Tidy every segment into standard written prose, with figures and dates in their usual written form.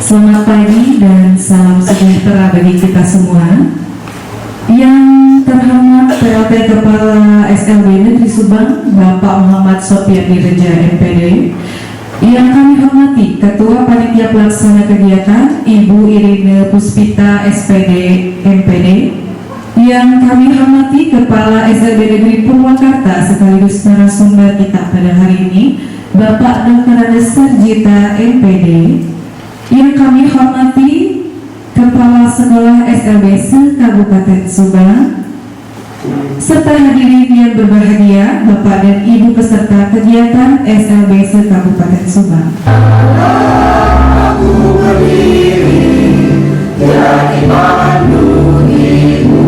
Selamat pagi dan salam sejahtera bagi kita semua. Yang terhormat PLT Kepala SLB Negeri Subang, Bapak Muhammad Sofian Direja MPD. Yang kami hormati Ketua Panitia Pelaksana Kegiatan Ibu Irine Puspita SPD MPD. Yang kami hormati Kepala SLB Negeri Purwakarta sekaligus narasumber kita pada hari ini, Bapak Dr. Andes Sarjita MPD. Yang kami hormati Kepala Sekolah SLB se-Kabupaten Subang, serta hadirin yang berbahagia, Bapak dan Ibu peserta kegiatan SLB se-Kabupaten Subang. Aku berdiri jadi Bandung Ibu,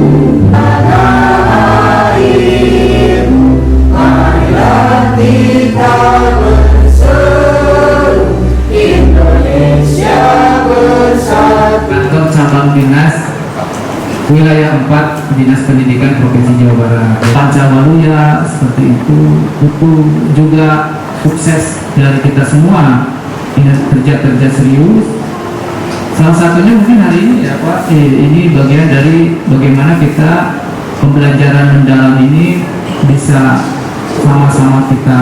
tanah airmu, marilah kita berseru, Indonesia bersatu. Kantor cabang dinas wilayah 4 Dinas Pendidikan Provinsi Jawa Barat Pancawaluya seperti itu juga sukses dari kita semua, kerja serius. Salah satunya mungkin hari ini ya Pak, ini bagian dari bagaimana kita pembelajaran mendalam ini bisa sama-sama kita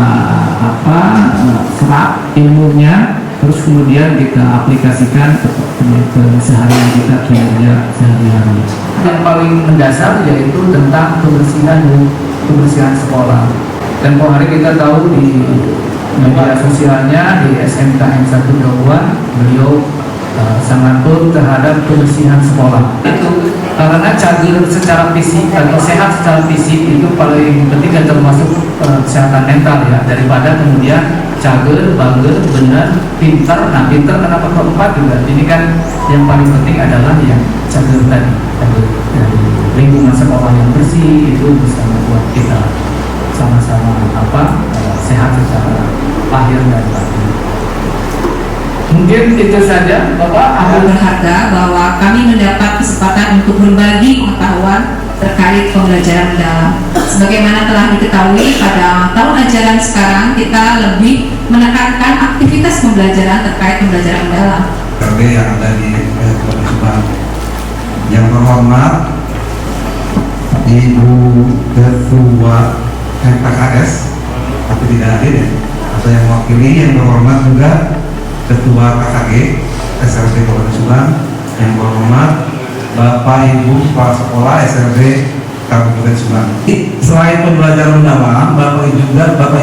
serap ilmunya, terus kemudian kita aplikasikan ke seharian kita kinerja sehari-hari. Yang paling mendasar yaitu tentang kebersihan sekolah. Dan hari kita tahu di media sosialnya di SMK N1 Dauan, beliau sangat turun terhadap kebersihan sekolah. Itu karena cager secara fisik atau sehat secara fisik itu paling penting dan termasuk kesehatan mental ya, daripada kemudian cager, bangger, benar, pintar. Nah pintar kenapa keempat juga? Ini kan yang paling penting adalah yang cager tadi, dari lingkungan sekolah yang bersih itu bisa membuat kita sama-sama sehat secara lahir dan batin. Mungkin itu saja Bapak. Amat berharga bahwa kami mendapat kesempatan untuk berbagi pengetahuan terkait pembelajaran mendalam. Sebagaimana telah diketahui pada tahun ajaran sekarang kita lebih menekankan aktivitas pembelajaran terkait pembelajaran mendalam. Yang ada di Subang. Yang terhormat Ibu Ketua MPKS, tapi tidak hadir ya, atau yang mewakili. Yang terhormat juga Ketua KKG SLB Kabupaten Subang. Yang terhormat Bapak Ibu Kepala Sekolah SLB Kabupaten Subang. Selain pembelajaran mendalam, Bapak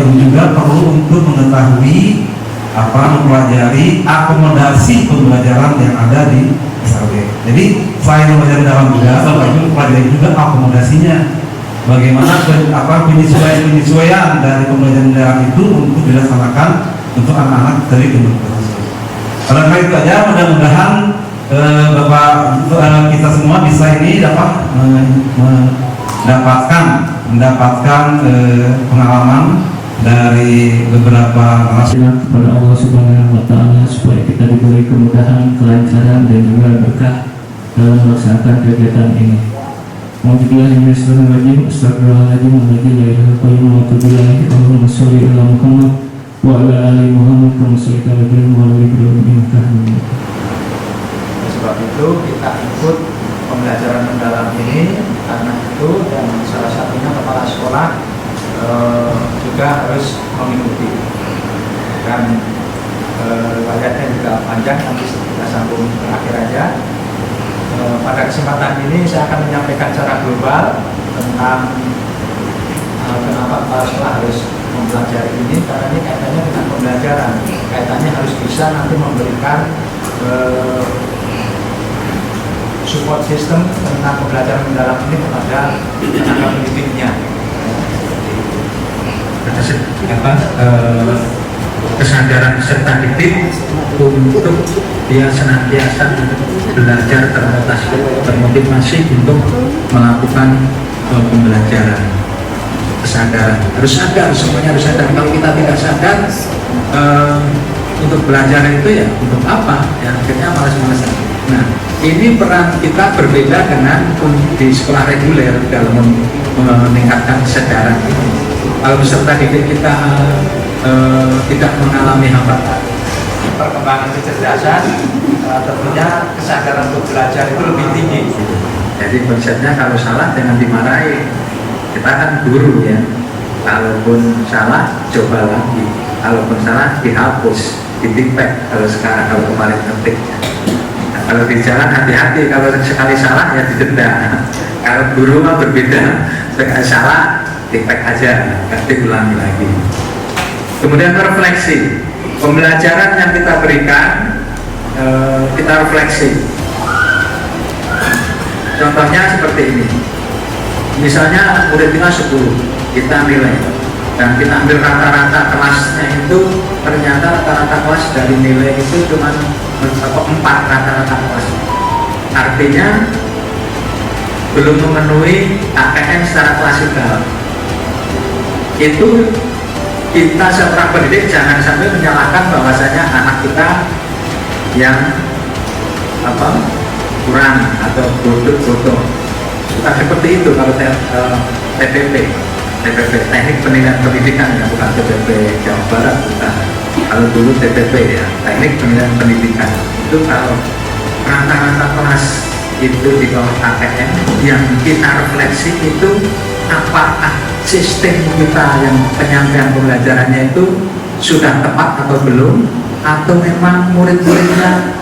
Ibu juga perlu untuk mengetahui mempelajari akomodasi pembelajaran yang ada di SLB. Jadi selain pembelajaran dalam juga, Bapak Ibu pelajari juga akomodasinya. Bagaimana penyesuaian dari pembelajaran dalam itu untuk dilaksanakan untuk anak-anak dari kementerian. Karena itu aja, mudah-mudahan kita semua bisa ini dapat mendapatkan pengalaman dari beberapa narasumber kepada Allah Subhanahu wa Ta'ala supaya kita diberi kemudahan, kelancaran dan juga berkah dalam melaksanakan kegiatan ini. Alhamdulillahirrahmanirrahim. Astagfirullahaladzim. Allahumma sholli ala Muhammad wa ala ali Muhammad kama shallaita ala Ibrahim wa ala ali Ibrahim innaka Hamidum Majid. Sebab itu kita ikut pembelajaran mendalam ini karena itu, dan salah satunya kepala sekolah juga harus mengikuti. Dan riwayatnya juga panjang, nanti kita sambung terakhir aja. Pada kesempatan ini saya akan menyampaikan secara global tentang kenapa kepala sekolah harus mempelajari ini, karena ini kaitannya dengan pembelajaran, kaitannya harus bisa nanti memberikan support system tentang pembelajaran mendalam ini kepada tenaga pendidiknya. Kesadaran serta didik untuk dia senantiasa belajar termotivasi untuk melakukan pembelajaran. Kesadaran harus sadar, semuanya harus sadar. Kalau kita tidak sadar untuk belajar itu ya untuk apa? Ya akhirnya malas-malasan. Nah, ini peran kita berbeda dengan di sekolah reguler dalam meningkatkan kesadaran ini. Kalau peserta didik kita tidak mengalami hambatan, perkembangan kecerdasan, tentunya kesadaran untuk belajar itu lebih tinggi. Jadi konsepnya kalau salah jangan dimarahi. Kita kan guru ya. Kalaupun salah coba lagi. Kalaupun salah dihapus, ditipek. Kalau sekarang kalau kemarin ngetik. Nah, kalau di jalan hati-hati. Kalau sekali salah ya didenda. Kalau guru mah berbeda. Sekali salah tipek aja, nggak diulangi lagi. Kemudian refleksi. Pembelajaran yang kita berikan kita refleksi. Contohnya seperti ini. Misalnya murid kita 10, kita nilai dan kita ambil rata-rata kelasnya itu, ternyata rata-rata kelas dari nilai itu cuma 4 rata-rata kelas. Artinya belum memenuhi KPM secara klasikal. Itu kita seorang pendidik jangan sampai menyalahkan bahwasanya anak kita yang kurang atau bodoh. Bukan seperti itu kalau TPP, teknik penilaian pendidikan ya, bukan TPP Jawa Barat, bukan. Kalau dulu TPP ya, teknik penilaian pendidikan itu kalau rata-rata kelas itu di bawah KPM, yang kita refleksi itu apakah sistem kita yang penyampaian pembelajarannya itu sudah tepat atau belum, atau memang murid-muridnya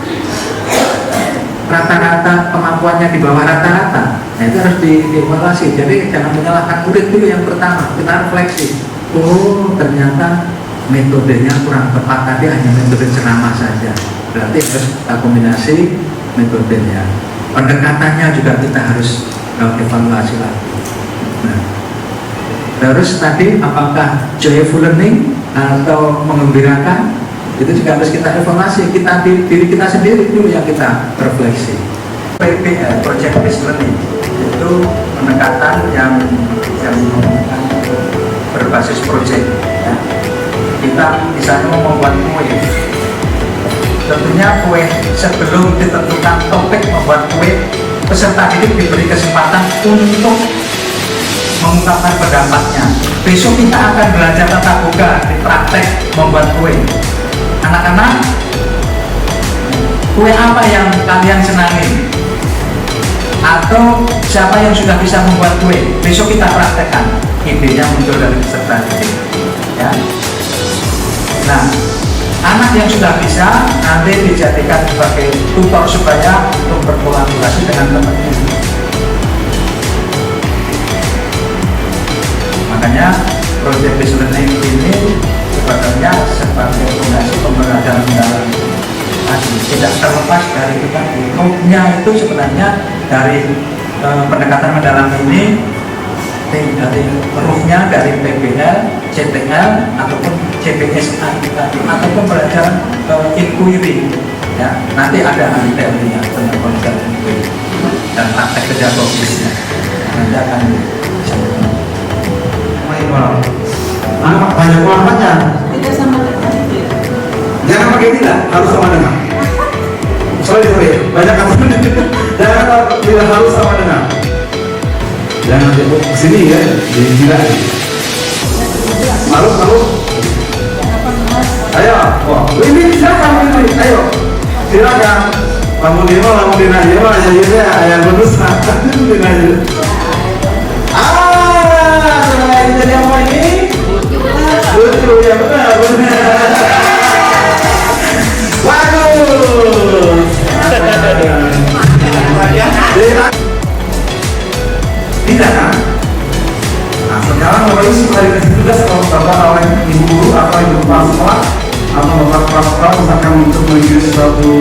rata-rata kemampuannya di bawah rata-rata. Nah, itu harus dievaluasi. Jadi jangan menyalahkan murid dulu yang pertama, kita refleksi. Oh, ternyata metodenya kurang tepat, tadi hanya metode ceramah saja. Berarti harus kita kombinasi metodenya. Pendekatannya juga kita harus evaluasi lagi. Nah, terus tadi apakah joyful learning atau mengembirakan, itu juga harus kita evaluasi. Kita diri kita sendiri dulu yang kita refleksi. PBL, Project Based Learning, itu pendekatan yang berbasis proyek. Ya. Kita misalnya membuat kue. Tentunya kue sebelum ditentukan topik membuat kue, peserta didik diberi kesempatan untuk mengungkapkan pendapatnya. Besok kita akan belajar tatap muka di praktek membuat kue. Anak-anak, kue apa yang kalian senangi? Atau siapa yang sudah bisa membuat kue? Besok kita praktekkan. Idenya muncul dari peserta didik. Ya. Nah, anak yang sudah bisa nanti dijadikan sebagai tutor supaya untuk berkolaborasi dengan temannya. Makanya Project Based Learning ini sebenarnya sebagai fondasi pembelajaran mendalam. Tidak terlepas dari kita. Rootnya itu sebenarnya dari pendekatan mendalam ini, dari rootnya dari PBL, CTL ataupun CBSA ataupun pelajaran inquiry. Ya, nanti ada ahli teorinya tentang konsep inquiry dan praktek kerja konkretnya. Nanti akan disampaikan. Banyak manfaatnya. Tidak sama dengan itu. Jangan pakai tidak, harus sama dengan. Sorry, banyak kata. Jangan tidak harus sama dengan. Jangan ke sini ya, jadi tidak. Harus. Ayo, ini silakan ini. Ayo, silakan. Lamun dina aja ayah bonus dina aja. Jadi apa ini? Betul ya, benar. Bagus. Tidak kan? Nah, sekarang Bapak Ibu sudah dikasih tugas oleh ibu guru atau ibu kepala sekolah atau bapak kepala sekolah misalkan untuk mengikuti suatu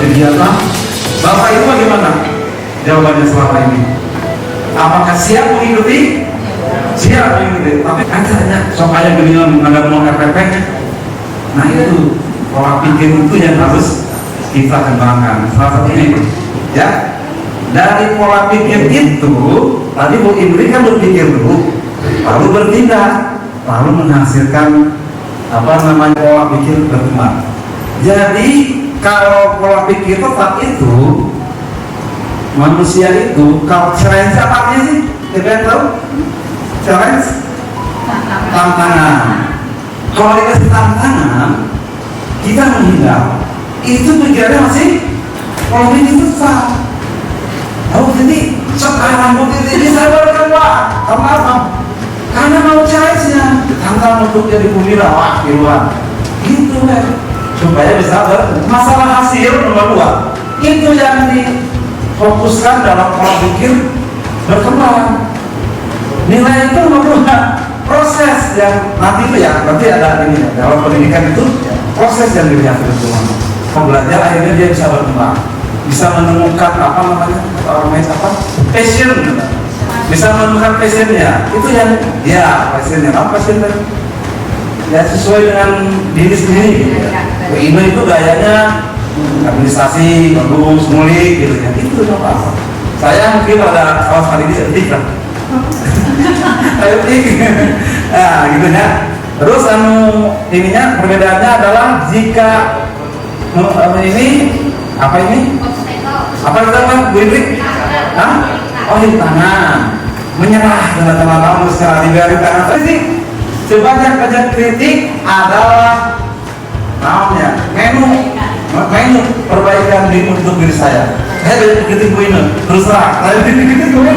kegiatan. Bapak Ibu bagaimana jawabannya selama ini? Apakah siap mengikuti? Siap mengikuti. Tapi caranya supaya genian ada mau RPP. Nah itu pola pikir itu yang harus kita kembangkan. Salah satunya ya. Dari pola pikir itu, tadi Bu Indri kan berpikir dulu, lalu bertindak, lalu menghasilkan pola pikir berkembang. Jadi kalau pola pikir tepat itu, manusia itu kalau challenge apa sih? Kalian tahu? Challenge? Tantangan. Kalau dikasih tantangan, kita menghindar, itu pikirannya masih kalau ini besar. Oh jadi sekarang mungkin ini saya berkembang, karena apa? Karena mau cairnya, ditantang untuk jadi purnawirawan di luar, gitu kan? Supaya bisa masalah hasil nomor 2 itu yang difokuskan dalam pola pikir berkembang. Nilai itu nomor 2, proses yang nanti itu ya, nanti ada ini ya, dalam pendidikan itu proses yang dilihat berkembang. Pembelajar akhirnya dia bisa berkembang, bisa menemukan apa namanya passion, bisa menemukan passionnya. Itu yang ya passionnya apa passionnya? Ya sesuai dengan diri sendiri gitu ya. Ibu itu gayanya administrasi, bagus, ngulik gitu ya. Itu apa? Saya mungkin ada kawas kali ini sedikit lah. Ayo nah gitu ya. Terus ininya perbedaannya adalah jika ini apa ini? Apa itu kan Bu Indri? Hah? Oh di tangan, menyerah dengan teman-teman secara diberi tangan. Tapi sebanyak kajian kritik adalah namanya menu perbaikan diri untuk diri saya. Saya dari kritik Bu Ine, terus terang. Saya dari kritik Bu Ine.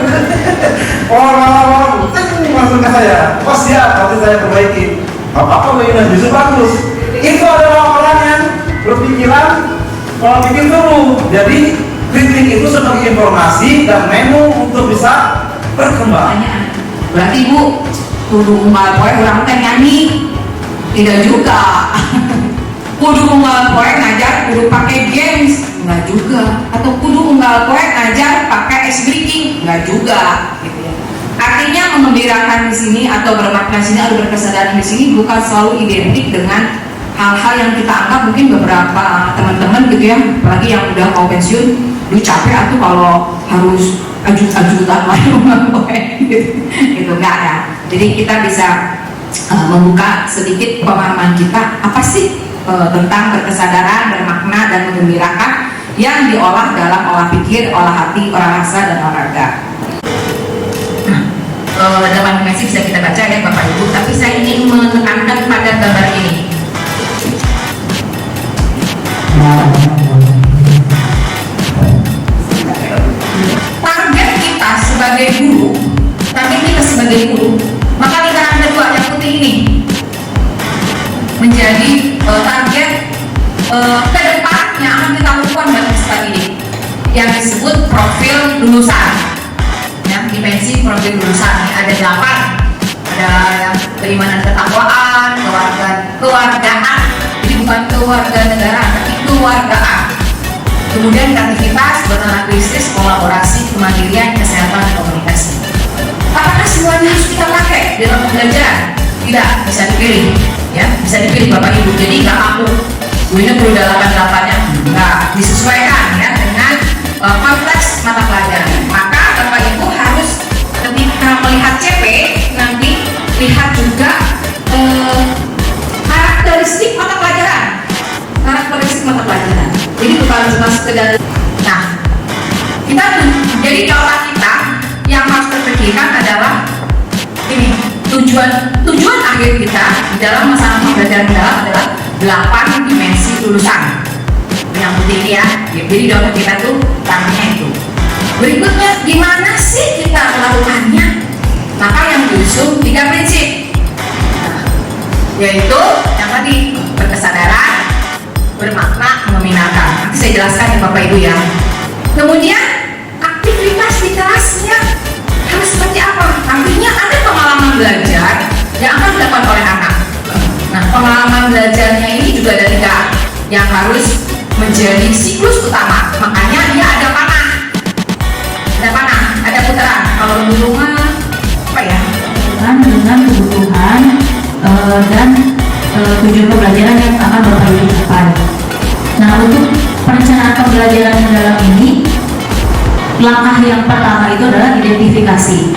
Orang masuk ke saya. Oh siap, nanti saya perbaiki. Apa Bu Ine justru bagus. Itu adalah orang yang berpikiran pola pikir dulu. Jadi kritik itu sebagai informasi dan menu untuk bisa berkembang. Berarti Bu, kudu unggal poe urang teh nyanyi? Tidak juga. Kudu unggal poe ngajar kudu pakai games? Enggak juga. Atau kudu unggal poe ngajar pakai ice breaking? Enggak juga. Gitu ya. Artinya mengembirakan di sini atau bermakna di sini atau berkesadaran di sini bukan selalu identik dengan hal-hal yang kita anggap mungkin beberapa teman-teman gitu ya, apalagi yang udah mau pensiun, lu capek atau kalau harus ajut-ajutan lagi gitu nggak ada. Jadi kita bisa membuka sedikit pemahaman kita apa sih tentang berkesadaran, bermakna dan menggembirakan yang diolah dalam olah pikir, olah hati, olah rasa dan olahraga. Dalam animasi bisa kita baca ya Bapak Ibu, tapi saya ingin menekankan pada gambar ini. Target kita sebagai guru, maka lingkaran kedua yang putih ini menjadi target ke depan yang akan kita lakukan dalam peserta didik yang disebut profil lulusan. Ya, dimensi profil lulusan ini ada 8, ada yang keimanan ketakwaan, kewargaan. Bukan keluarga negara, tapi keluargaan. Kemudian kreativitas, beranalisis, kolaborasi, kemandirian, kesehatan, dan komunikasi. Apakah semuanya harus kita pakai dalam pembelajaran? Tidak, bisa dipilih. Ya, bisa dipilih Bapak Ibu. Jadi nggak aku, ini perlu 8-8-nya, nggak disesuaikan ya dengan konteks mata pelajaran. Maka Bapak Ibu harus ketika melihat CP nanti lihat juga karakteristik mata pelajaran. Jadi bukan cuma sekedar. Nah, kita jadi otak kita yang harus terpikirkan adalah ini tujuan akhir kita di dalam masa pembelajaran mendalam adalah 8 dimensi lulusan. Yang putih ya. Jadi doa kita tuh tangannya itu. Berikutnya gimana sih kita melakukannya? Maka yang diusung 3 prinsip. Yaitu yang tadi berkesadaran, bermakna, meminatkan. Nanti saya jelaskan ya Bapak Ibu ya. Kemudian aktivitas di kelasnya harus seperti apa? Artinya ada pengalaman belajar yang akan dilakukan oleh anak. Nah, pengalaman belajarnya ini juga ada 3 yang harus menjadi siklus utama. Makanya dia ada panah, ada putaran. Kalau di rumah apa ya? Dengan kebutuhan dan tujuan pembelajaran yang akan Bapak Ibu capai. Nah, untuk perencanaan pembelajaran mendalam ini, langkah yang pertama itu adalah identifikasi.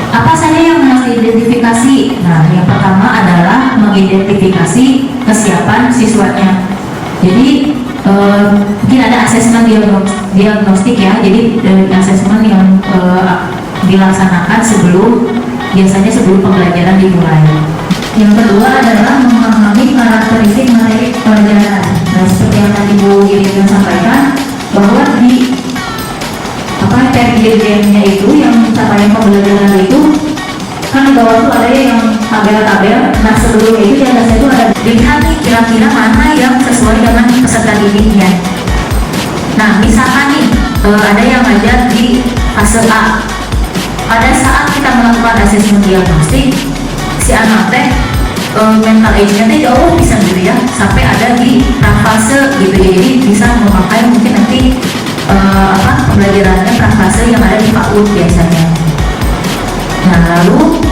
Apa saja yang harus diidentifikasi? Nah, yang pertama adalah mengidentifikasi kesiapan siswanya. Jadi mungkin ada asesmen diagnostik ya. Jadi dari asesmen yang dilaksanakan biasanya sebelum pembelajaran dimulai. Yang kedua adalah memahami karakteristik materi pelajaran. Nah, seperti yang tadi Bu Irin sampaikan, bahwa di TGM-nya itu yang capaian pembelajaran itu kan di bawah itu ada yang tabel-tabel. Nah, sebelumnya itu di atasnya itu ada lihat nih kira-kira mana yang sesuai dengan peserta didiknya. Nah, misalkan nih ada yang ngajar di fase A. Pada saat kita melakukan asesmen diagnostik, si anak teh mental age-nya teh jauh bisa gitu ya, sampai ada di prafase gitu ya. Jadi bisa memakai mungkin nanti pembelajarannya prafase yang ada di PAUD biasanya. Nah, lalu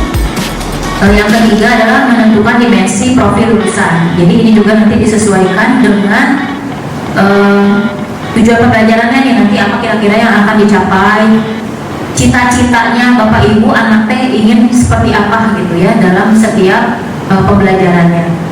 yang ketiga adalah menentukan dimensi profil lulusan. Jadi ini juga nanti disesuaikan dengan tujuan pembelajarannya nih, nanti apa kira-kira yang akan dicapai, cita-citanya Bapak Ibu anak teh ingin seperti apa gitu ya dalam setiap pembelajarannya.